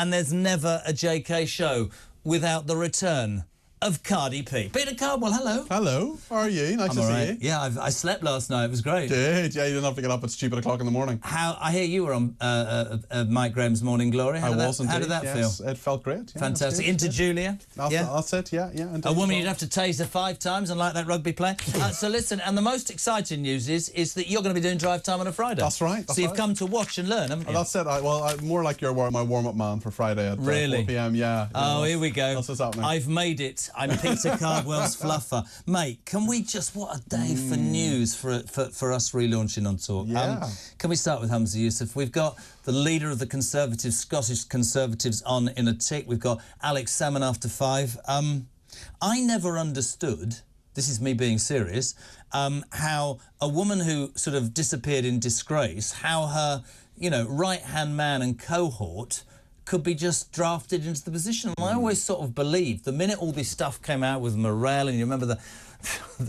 and there's never a JK show without the return of Cardi P. Peter Cardwell, hello. Hello, how are you? Nice to see you. Yeah, I slept last night. It was great. Good. Yeah, you didn't have to get up at stupid o'clock in the morning. I hear you were on Mike Graham's Morning Glory. How did that feel? It felt great. Yeah, fantastic. Into Julia. That's it. Yeah. A woman you'd have to taser 5 times, unlike that rugby player. So listen, and the most exciting news is that you're going to be doing drive time on a Friday. That's right. So you've come to watch and learn, haven't you? That's it. I'm more like my warm-up man for Friday at 4 p.m. Yeah. Oh, here we go. That's what's happening. I've made it. I'm Peter Cardwell's fluffer. Mate, can we just... What a day for news for us relaunching on Talk. Yeah. Can we start with Humza Yousaf? We've got the leader of the Conservatives, Scottish Conservatives, on in a tick. We've got Alex Salmon after 5. I never understood, this is me being serious, how a woman who sort of disappeared in disgrace, how her, right-hand man and cohort could be just drafted into the position. And I always sort of believed, the minute all this stuff came out with Morell, and you remember the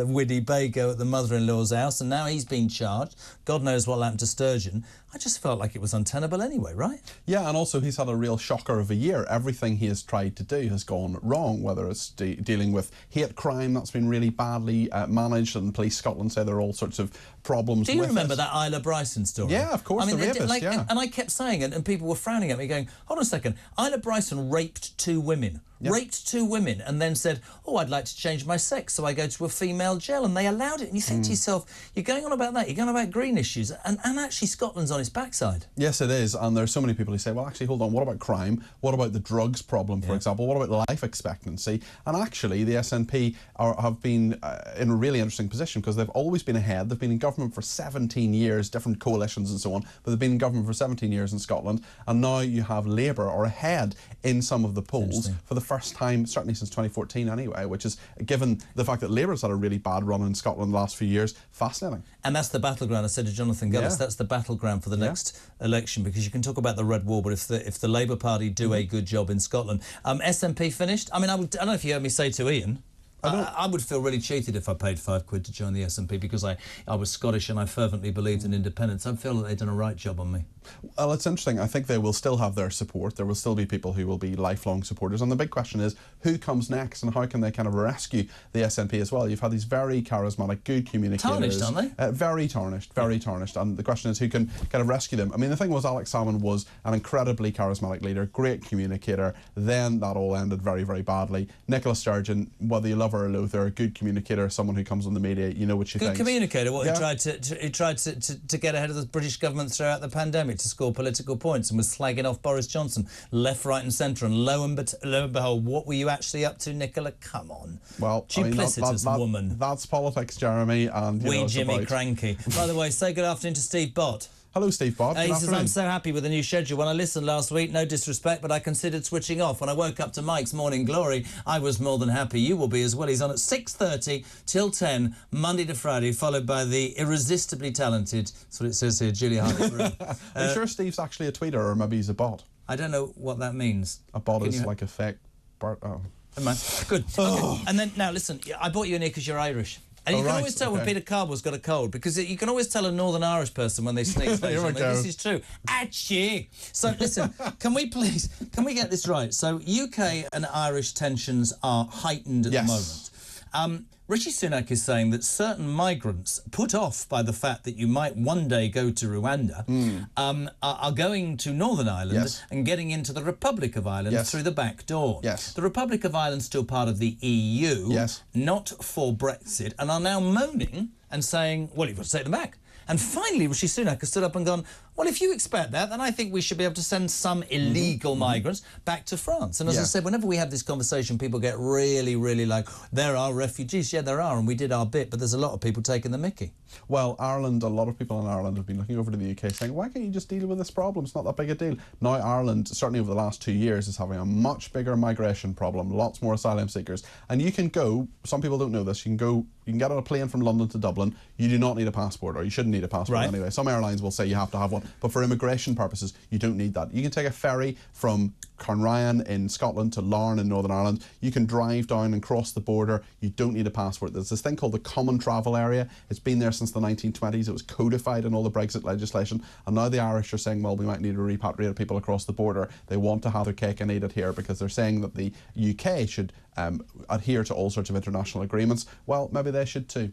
Widdy Bago at the mother-in-law's house, and now he's been charged. God knows what happened to Sturgeon. I just felt like it was untenable anyway, right? Yeah, and also he's had a real shocker of a year. Everything he has tried to do has gone wrong, whether it's dealing with hate crime that's been really badly managed, and Police Scotland say there are all sorts of problems with it. Do you remember that Isla Bryson story? Yeah, of course, the rapist, yeah. And I kept saying it, and people were frowning at me going, hold on a second, Isla Bryson raped 2 women. Yep. Raped 2 women and then said, oh, I'd like to change my sex, so I go to a female jail, and they allowed it. And you think to yourself, you're going on about that, you're going on about green issues, and actually Scotland's on its backside. Yes, it is, and there's so many people who say, well, actually, hold on, what about crime? What about the drugs problem, for example? What about life expectancy? And actually, the SNP have been in a really interesting position, because they've always been ahead. They've been in government for 17 years, different coalitions and so on, but they've been in government for 17 years in Scotland, and now you have Labour are ahead in some of the polls for the first time, certainly since 2014 anyway, which is, given the fact that Labour's had a really bad run in Scotland the last few years, fascinating. And that's the battleground. I said to Jonathan Gillis, that's the battleground for the next election, because you can talk about the Red Wall, but if the Labour Party do a good job in Scotland. SNP finished? I mean, I don't know if you heard me say to Ian, I would feel really cheated if I paid £5 to join the SNP, because I was Scottish and I fervently believed in independence. I feel that they've done a right job on me. Well, it's interesting. I think they will still have their support. There will still be people who will be lifelong supporters. And the big question is, who comes next, and how can they kind of rescue the SNP as well? You've had these very charismatic, good communicators. Tarnished, aren't they? Very tarnished, very tarnished. And the question is, who can kind of rescue them? I mean, the thing was, Alex Salmon was an incredibly charismatic leader, great communicator. Then that all ended very, very badly. Nicola Sturgeon, whether you love her or loathe her, a good communicator, someone who comes on the media, you know what she thinks. Good communicator, what, he tried to get ahead of the British government throughout the pandemic to score political points, and was slagging off Boris Johnson left, right and centre, and lo and behold, what were you actually up to, Nicola? Come on. Well, duplicitous woman. That's politics, Jeremy, and Jimmy Cranky. By the way, say good afternoon to Steve Bott. Hello, Steve Bott. He says, I'm so happy with the new schedule. When I listened last week, no disrespect, but I considered switching off. When I woke up to Mike's Morning Glory, I was more than happy. You will be as well. He's on at 6:30 till 10, Monday to Friday, followed by the irresistibly talented, that's what it says here, Julia Hartley. Are you sure Steve's actually a tweeter, or maybe he's a bot? I don't know what that means. A bot is like a fake bot. Oh. Never mind. Good. Okay. And then, now, listen, I brought you in here because you're Irish. And you can always tell when Peter Cardwell's got a cold, because you can always tell a Northern Irish person when they sneeze. This is true. Achie! So listen, can we get this right? So UK and Irish tensions are heightened at the moment. Rishi Sunak is saying that certain migrants, put off by the fact that you might one day go to Rwanda, are going to Northern Ireland and getting into the Republic of Ireland through the back door. The Republic of Ireland's still part of the EU, not for Brexit, and are now moaning and saying, well, you've got to take them back. And finally, Rishi Sunak has stood up and gone, well, if you expect that, then I think we should be able to send some illegal migrants back to France. And as I said, whenever we have this conversation, people get really, really like, there are refugees. Yeah, there are, and we did our bit, but there's a lot of people taking the mickey. Well, Ireland, a lot of people in Ireland have been looking over to the UK saying, why can't you just deal with this problem? It's not that big a deal. Now, Ireland, certainly over the last 2 years, is having a much bigger migration problem, lots more asylum seekers. And you can go, some people don't know this, you can get on a plane from London to Dublin. You do not need a passport, or you shouldn't need a passport anyway. Some airlines will say you have to have one, but for immigration purposes, you don't need that. You can take a ferry from Carnryan in Scotland to Larne in Northern Ireland, you can drive down and cross the border. You don't need a passport. There's this thing called the Common Travel Area. It's been there since the 1920s. It was codified in all the Brexit legislation, and now the Irish are saying, well, we might need to repatriate people across the border. They want to have their cake and eat it here because they're saying that the UK should adhere to all sorts of international agreements. Well, maybe they should too.